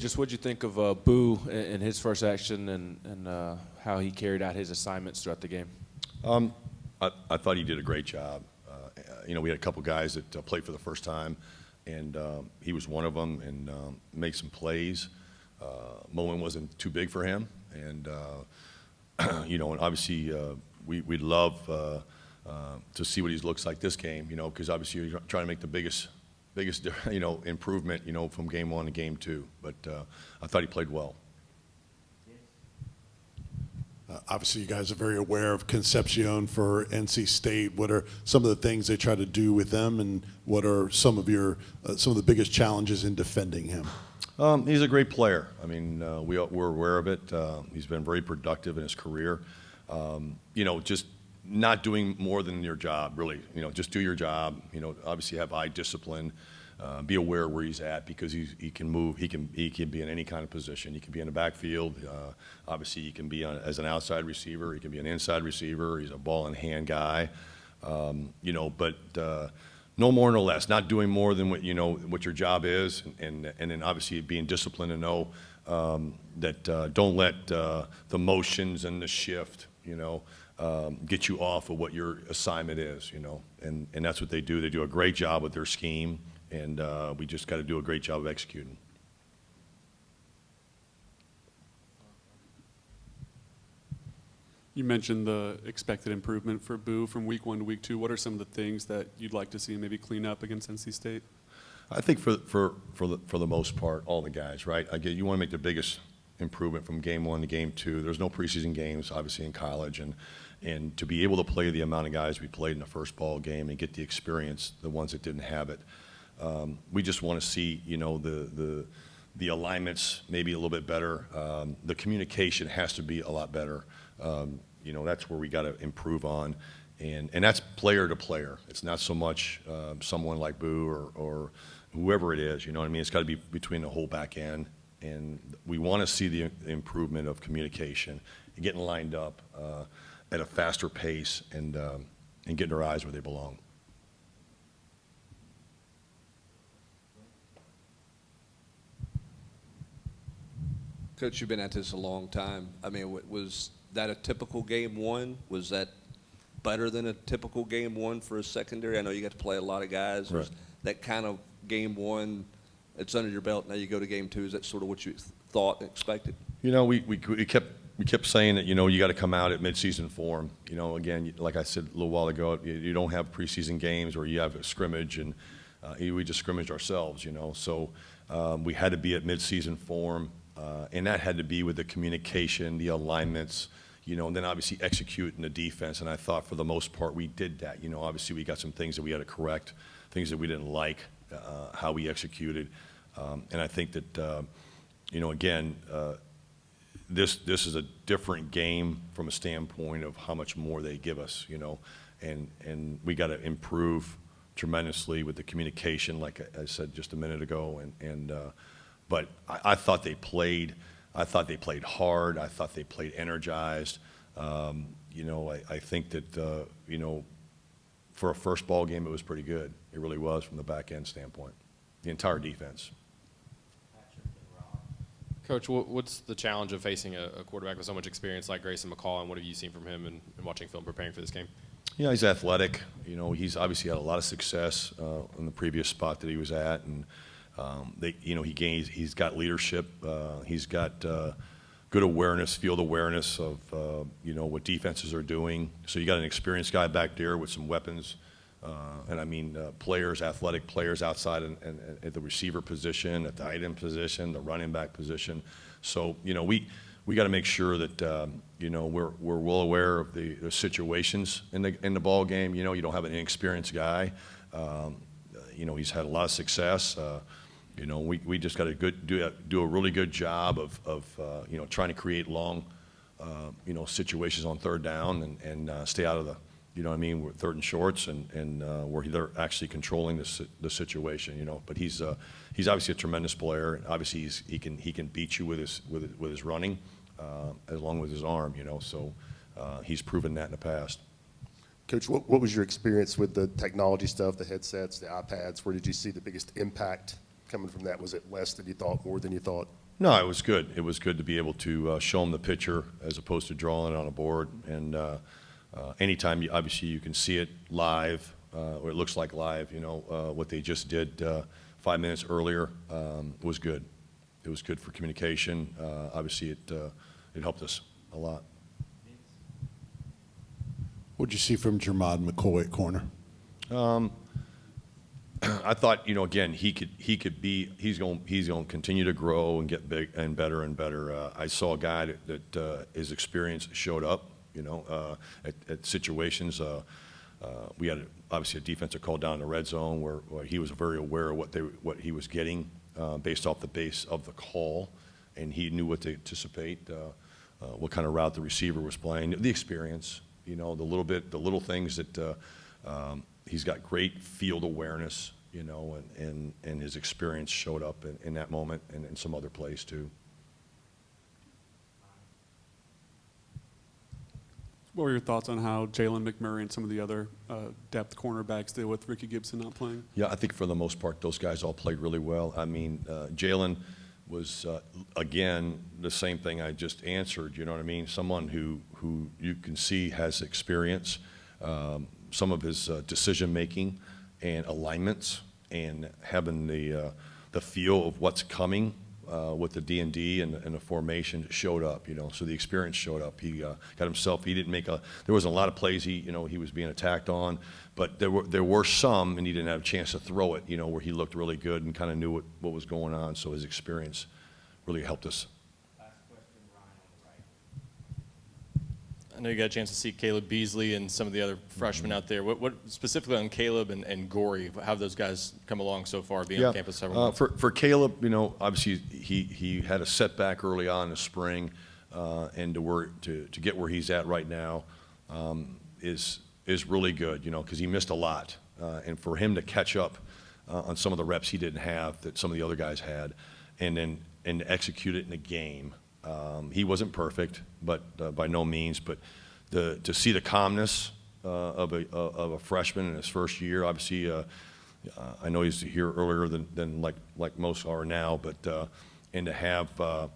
Just what'd you think of Boo in his first action and how he carried out his assignments throughout the game? I thought he did a great job. We had a couple guys that played for the first time, and he was one of them and made some plays. Moment wasn't too big for him, and and obviously we'd love to see what he looks like this game, because obviously you're trying to make the biggest improvement, from game 1 to game 2. But I thought he played well. Obviously, you guys are very aware of Concepcion for NC State. What are some of the things they try to do with them, and what are some of the biggest challenges in defending him? He's a great player. I mean, we're aware of it. He's been very productive in his career. Just not doing more than your job, really. Just do your job. Obviously have eye discipline. Be aware where he's at, because he can move. He can be in any kind of position. He can be in the backfield. Obviously, he can be as an outside receiver. He can be an inside receiver. He's a ball in hand guy. But no more, no less. Not doing more than what your job is, and then obviously being disciplined to know that don't let the motions and the shift get you off of what your assignment is. And that's what they do. They do a great job with their scheme. And we just got to do a great job of executing. You mentioned the expected improvement for Boo from week 1 to week 2. What are some of the things that you'd like to see maybe clean up against NC State? I think for the most part, all the guys, right? Again, you want to make the biggest improvement from game 1 to game 2. There's no preseason games, obviously, in college, and to be able to play the amount of guys we played in the first ball game and get the experience, the ones that didn't have it. We just want to see, the alignments maybe a little bit better. The communication has to be a lot better. That's where we got to improve on, and that's player to player. It's not so much someone like Boo or whoever it is. You know what I mean? It's got to be between the whole back end, and we want to see the improvement of communication and getting lined up at a faster pace and getting our eyes where they belong. Coach, you've been at this a long time. I mean, was that a typical game 1? Was that better than a typical game 1 for a secondary? I know you got to play a lot of guys. Right. Was that kind of game 1, it's under your belt, now you go to game 2? Is that sort of what you thought and expected? We kept saying that, you got to come out at midseason form. Again, like I said a little while ago, you don't have preseason games where you have a scrimmage, and we just scrimmaged ourselves, So we had to be at midseason form. And that had to be with the communication, the alignments, and then obviously execute in the defense. And I thought for the most part we did that. Obviously we got some things that we had to correct, things that we didn't like, how we executed. And I think that, again, this is a different game from a standpoint of how much more they give us, and we got to improve tremendously with the communication, like I said just a minute ago, but I thought they played. I thought they played hard. I thought they played energized. I think that for a first ball game, it was pretty good. It really was from the back end standpoint. The entire defense. Coach, what's the challenge of facing a quarterback with so much experience like Grayson McCall, and what have you seen from him and watching film preparing for this game? Yeah, he's athletic. He's obviously had a lot of success in the previous spot that he was at, and he's got leadership. He's got good awareness, field awareness of what defenses are doing. So you got an experienced guy back there with some weapons, and I mean players, athletic players outside and at the receiver position, at the tight end position, the running back position. So we got to make sure that we're well aware of the situations in the ball game. You don't have an inexperienced guy. He's had a lot of success. We just got to do a really good job of trying to create long situations on third down and stay out of the with third and shorts and where they're actually controlling the situation. But he's obviously a tremendous player. Obviously he can beat you with his running, along with his arm. So he's proven that in the past. Coach, what was your experience with the technology stuff, the headsets, the iPads? Where did you see the biggest impact coming from that? Was it less than you thought, more than you thought? No, it was good. It was good to be able to show them the picture as opposed to drawing it on a board. And anytime, obviously, you can see it live, or it looks like live, what they just did 5 minutes earlier was good. It was good for communication. Obviously, it helped us a lot. What did you see from Jermod McCoy at corner? I thought, again, he's going to continue to grow and get big and better and better. I saw a guy that his experience showed up, at situations. We had obviously a defensive call down in the red zone where he was very aware of what he was getting based off the base of the call, and he knew what to anticipate, what kind of route the receiver was playing, the experience, the little things that. He's got great field awareness, and his experience showed up in that moment and in some other plays too. What were your thoughts on how Jalen McMurray and some of the other depth cornerbacks did with Ricky Gibson not playing? Yeah, I think for the most part, those guys all played really well. I mean, Jalen was, again, the same thing I just answered, you know what I mean? Someone who you can see has experience. Some of his decision-making and alignments and having the feel of what's coming with the D&D and the formation showed up, so the experience showed up. He got himself, he didn't there wasn't a lot of plays he was being attacked on, but there were some, and he didn't have a chance to throw it, where he looked really good and kind of knew what was going on, so his experience really helped us. I know you got a chance to see Caleb Beasley and some of the other freshmen out there. What specifically on Caleb and Gorey, how have those guys come along so far, being on campus several months? For Caleb, obviously he had a setback early on in the spring, and to get where he's at right now is really good, because he missed a lot, and for him to catch up on some of the reps he didn't have that some of the other guys had, and execute it in a game. He wasn't perfect, but by no means. But to see the calmness of a freshman in his first year, obviously, I know he's here earlier than like most are now. But and to have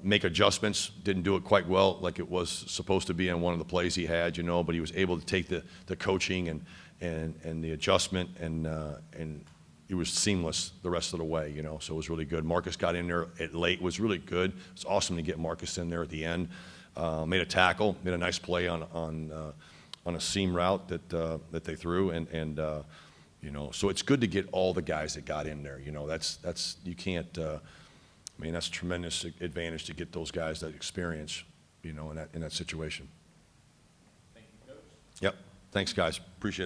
make adjustments, didn't do it quite well like it was supposed to be on one of the plays he had, But he was able to take the coaching and the adjustment and it was seamless the rest of the way, so it was really good. Marcus got in there at late, was really good. It's awesome to get Marcus in there at the end. Made a tackle, made a nice play on a seam route that they threw, and so it's good to get all the guys that got in there. That's you can't. That's a tremendous advantage to get those guys that experience, in that situation. Thank you, Coach. Yep. Thanks, guys. Appreciate it.